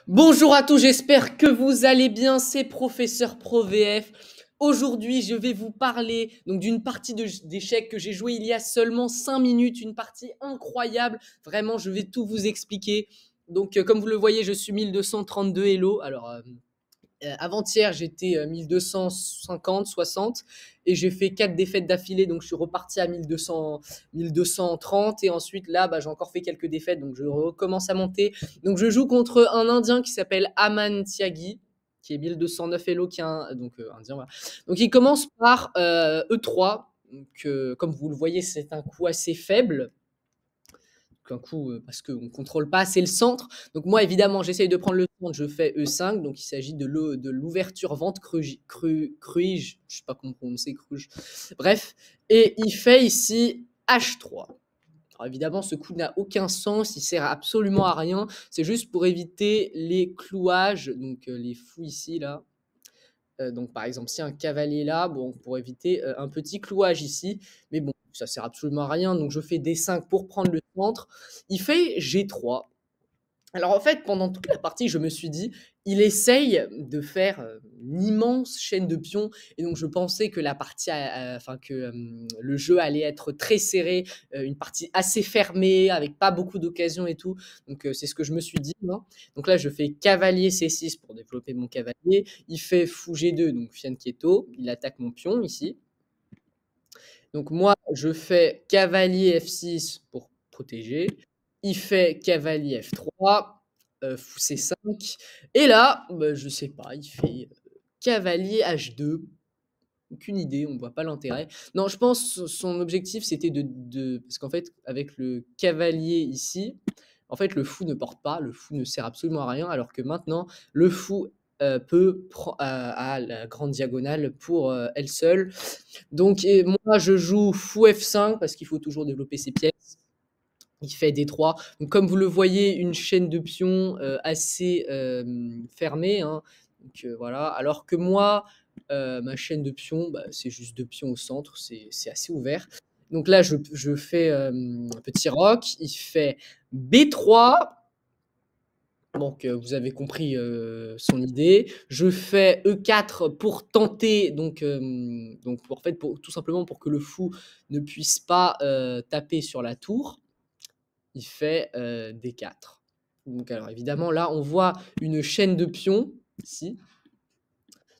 Bonjour à tous, j'espère que vous allez bien, c'est Professeur ProVF. Aujourd'hui, je vais vous parler donc d'une partie d'échecs que j'ai joué il y a seulement 5 minutes, une partie incroyable. Vraiment, je vais tout vous expliquer. Donc, comme vous le voyez, je suis 1232 Hello. Alors, avant-hier, j'étais 1250, 60 et j'ai fait 4 défaites d'affilée, donc je suis reparti à 1200, 1230 et ensuite là, j'ai encore fait quelques défaites, donc je recommence à monter. Donc je joue contre un Indien qui s'appelle Aman Tyagi, qui est 1209 Elo, qui est donc Indien, voilà. Donc il commence par E3, donc comme vous le voyez, c'est un coup assez faible. Un coup, parce qu'on ne contrôle pas assez le centre. Donc moi, évidemment, j'essaye de prendre le centre, je fais E5, donc il s'agit de l'ouverture vente cruige, je ne sais pas comment prononcer cruige. Bref, et il fait ici H3. Alors évidemment, ce coup n'a aucun sens, il sert absolument à rien. C'est juste pour éviter les clouages, donc les fous ici, là. Donc par exemple, si un cavalier là, bon, pour éviter un petit clouage ici, mais bon, ça sert absolument à rien. Donc je fais D5 pour prendre le centre. Il fait G3. Alors en fait, pendant toute la partie, je me suis dit, il essaye de faire une immense chaîne de pions, et donc je pensais que la partie, enfin que le jeu allait être très serré, une partie assez fermée, avec pas beaucoup d'occasions et tout. Donc c'est ce que je me suis dit, hein. Donc là, je fais cavalier C6 pour développer mon cavalier. Il fait fou G2, donc fianchetto. Il attaque mon pion ici. Donc moi, je fais cavalier F6 pour protéger. Il fait cavalier F3, fou C5. Et là, je sais pas, il fait cavalier H2. Aucune idée, on ne voit pas l'intérêt. Non, je pense son objectif, c'était parce qu'en fait, avec le cavalier ici, en fait, le fou ne porte pas, le fou ne sert absolument à rien, alors que maintenant, le fou peut à la grande diagonale pour elle seule. Donc, moi, je joue fou F5 parce qu'il faut toujours développer ses pièces. Il fait D3. Donc, comme vous le voyez, une chaîne de pions assez fermée, hein. Donc, voilà. Alors que moi, ma chaîne de pions, c'est juste 2 pions au centre, c'est assez ouvert. Donc là, je fais un petit roc. Il fait B3. Donc, vous avez compris son idée. Je fais E4 pour tenter, donc pour, en fait, tout simplement pour que le fou ne puisse pas taper sur la tour. Il fait D4. Donc, alors évidemment, là, on voit une chaîne de pions ici.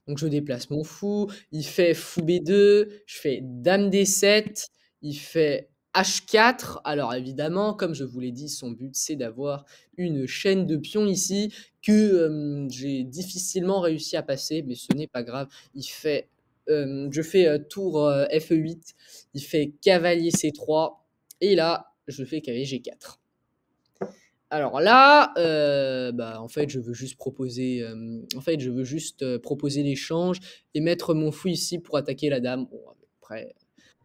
Donc, je déplace mon fou. Il fait fou B2. Je fais dame D7. Il fait H4. Alors, évidemment, comme je vous l'ai dit, son but, c'est d'avoir une chaîne de pions ici que j'ai difficilement réussi à passer, mais ce n'est pas grave. Je fais tour FE8. Il fait cavalier C3. Et là, je fais cavalier G4. Alors là, en fait, je veux juste proposer, l'échange et mettre mon fou ici pour attaquer la dame. Bon, après,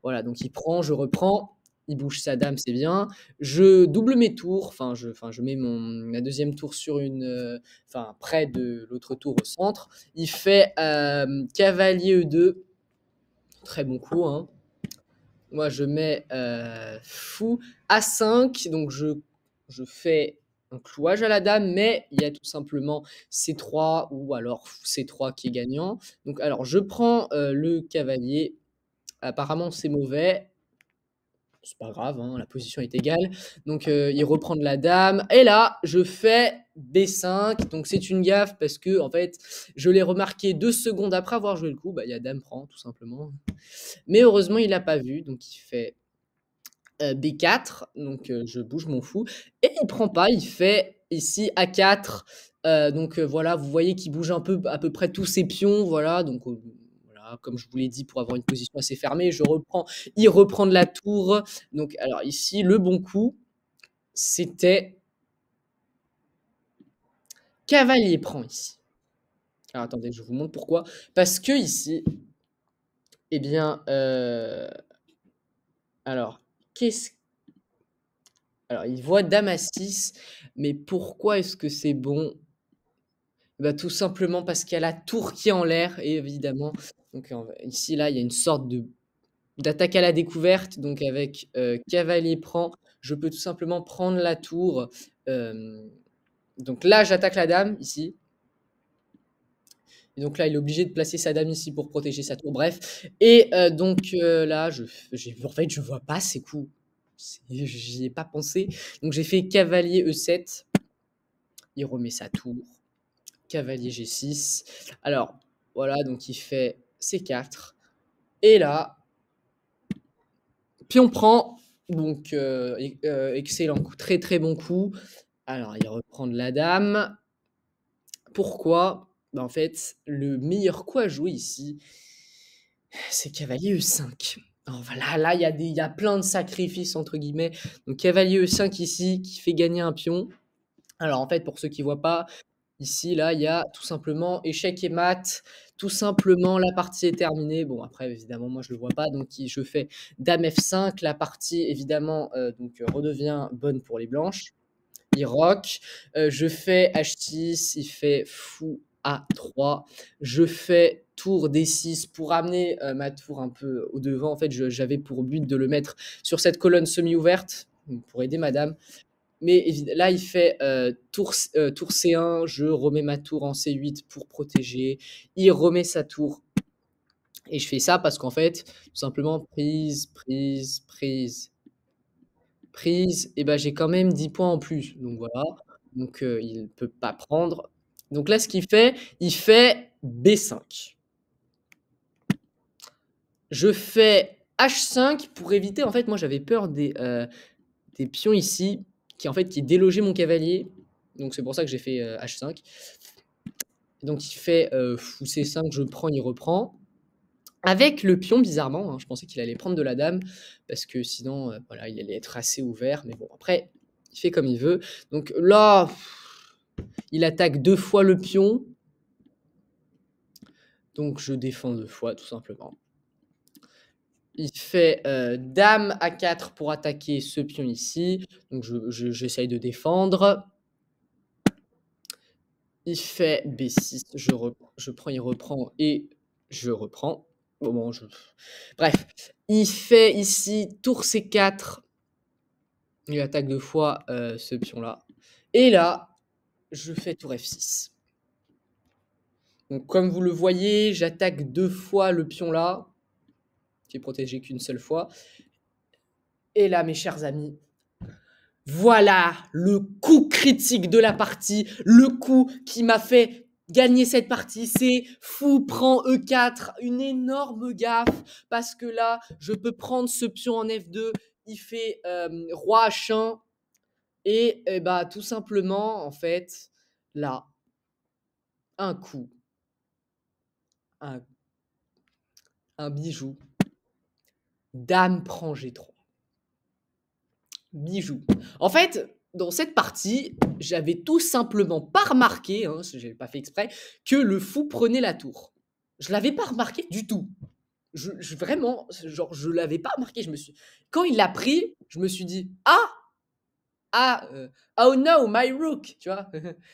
voilà, donc il prend, je reprends, il bouge sa dame, c'est bien. Je double mes tours, je mets ma deuxième tour sur près de l'autre tour au centre. Il fait cavalier E2, très bon coup, hein. Moi, je mets fou A5, donc je fais un clouage à la dame, mais il y a tout simplement C3 ou alors fou C3 qui est gagnant. Donc, alors, je prends le cavalier. Apparemment, c'est mauvais. C'est pas grave, hein, la position est égale. Donc, il reprend de la dame. Et là, je fais B5. Donc, c'est une gaffe parce que, en fait, je l'ai remarqué 2 secondes après avoir joué le coup. Il y a dame prend, tout simplement. Mais heureusement, il l'a pas vu. Donc, il fait B4, donc je bouge mon fou et il prend pas, il fait ici A4, donc voilà, vous voyez qu'il bouge un peu à peu près tous ses pions, voilà, donc voilà, comme je vous l'ai dit, pour avoir une position assez fermée, il reprend de la tour, donc alors ici, le bon coup, c'était cavalier prend ici. Alors attendez, je vous montre pourquoi. Parce que ici, eh bien, alors, qu'est-ce alors il voit dame à 6, mais pourquoi est-ce que c'est bon? Tout simplement parce qu'il y a la tour qui est en l'air et évidemment, donc ici, là, il y a une sorte d'attaque à la découverte, donc avec cavalier prend, je peux tout simplement prendre la tour, hem, Donc là, j'attaque la dame, ici. Et donc là, il est obligé de placer sa dame ici pour protéger sa tour, bref. Et donc là, en fait, je vois pas ses coups. J'y ai pas pensé. Donc j'ai fait cavalier E7. Il remet sa tour. Cavalier G6. Alors, voilà, donc il fait C4. Et là, pion prend. Donc, excellent coup, très très bon coup. Alors, il reprend de la dame. Pourquoi? Bah, en fait, le meilleur coup à jouer ici, c'est cavalier E5. Alors voilà, là, il y a plein de sacrifices, entre guillemets. Donc, cavalier E5 ici, qui fait gagner un pion. Alors, en fait, pour ceux qui ne voient pas, ici, là, il y a tout simplement échec et mat. Tout simplement, la partie est terminée. Bon, après, évidemment, moi, je ne le vois pas. Donc, je fais dame F5. La partie, évidemment, redevient bonne pour les blanches. Il rock. Je fais H6. Il fait fou A3. Je fais tour D6 pour amener ma tour un peu au devant. En fait, j'avais pour but de le mettre sur cette colonne semi-ouverte pour aider madame. Mais là, il fait tour C1, je remets ma tour en C8 pour protéger. Il remet sa tour. Et je fais ça parce qu'en fait, tout simplement, prise, prise, prise, prise. Et ben, j'ai quand même 10 points en plus. Donc voilà. Donc il ne peut pas prendre. Donc là, ce qu'il fait, il fait B5. Je fais H5 pour éviter. En fait, moi, j'avais peur des pions ici qui délogeaient mon cavalier. Donc c'est pour ça que j'ai fait H5. Donc il fait fou C5, je prends, il reprend. Avec le pion, bizarrement, hein, je pensais qu'il allait prendre de la dame, parce que sinon, voilà, il allait être assez ouvert. Mais bon, après, il fait comme il veut. Donc là, il attaque 2 fois le pion. Donc je défends 2 fois, tout simplement. Il fait dame A4 pour attaquer ce pion ici. Donc j'essaye de défendre. Il fait B6, je prends, il reprend et je reprends. Bon, bref, il fait ici tour C4. Il attaque 2 fois ce pion-là. Et là, je fais tour F6. Donc comme vous le voyez, j'attaque 2 fois le pion-là, qui est protégé qu'une seule fois. Et là, mes chers amis, voilà le coup critique de la partie, le coup qui m'a fait gagner cette partie. C'est fou prend E4, une énorme gaffe, parce que là, je peux prendre ce pion en F2, il fait roi H1, et bah, tout simplement, en fait, là, un coup, un, un bijou, dame prend G3. Bijou. En fait, dans cette partie, j'avais tout simplement pas remarqué, hein, je n'avais pas fait exprès, que le fou prenait la tour. Je l'avais pas remarqué du tout. Vraiment, genre, je l'avais pas remarqué. Quand il l'a pris, je me suis dit, ah, oh no, my rook, tu vois.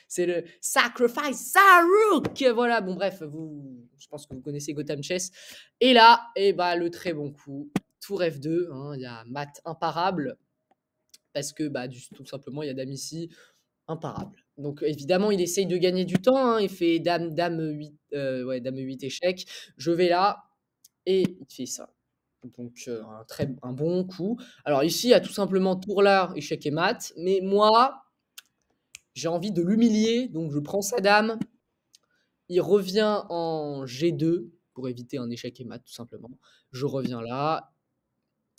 C'est le sacrifice, sa rook. Voilà, bon bref, je pense que vous connaissez Gotham Chess. Et là, bah, le très bon coup, tour F2, hein, il y a mat imparable. Parce que bah, tout simplement, il y a dame ici, imparable. Donc évidemment, il essaye de gagner du temps. Hein, il fait dame 8, dame 8 échec. Je vais là et il fait ça. Donc un bon coup. Alors ici, il y a tout simplement tour là, échec et mat. Mais moi, j'ai envie de l'humilier. Donc je prends sa dame. Il revient en G2 pour éviter un échec et mat, tout simplement. Je reviens là.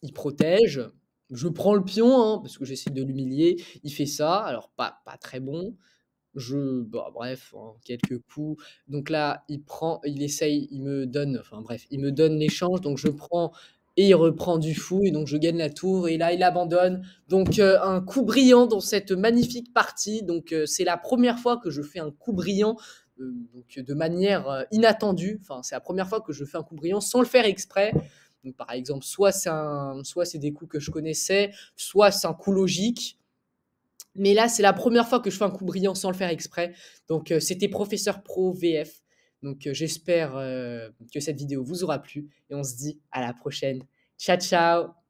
Il protège. Je prends le pion, hein, parce que j'essaie de l'humilier. Il fait ça, alors pas très bon. Bah, bref, hein, quelques coups. Donc là, il essaye, il me donne, enfin bref, il me donne l'échange. Donc je prends et il reprend du fou. Et donc je gagne la tour. Et là, il abandonne. Donc un coup brillant dans cette magnifique partie. Donc c'est la première fois que je fais un coup brillant. Donc de manière inattendue. Enfin, c'est la première fois que je fais un coup brillant sans le faire exprès. Donc, par exemple, soit c'est des coups que je connaissais, soit c'est un coup logique. Mais là, c'est la première fois que je fais un coup brillant sans le faire exprès. Donc, c'était Professeur Pro VF. Donc, j'espère que cette vidéo vous aura plu. Et on se dit à la prochaine. Ciao, ciao!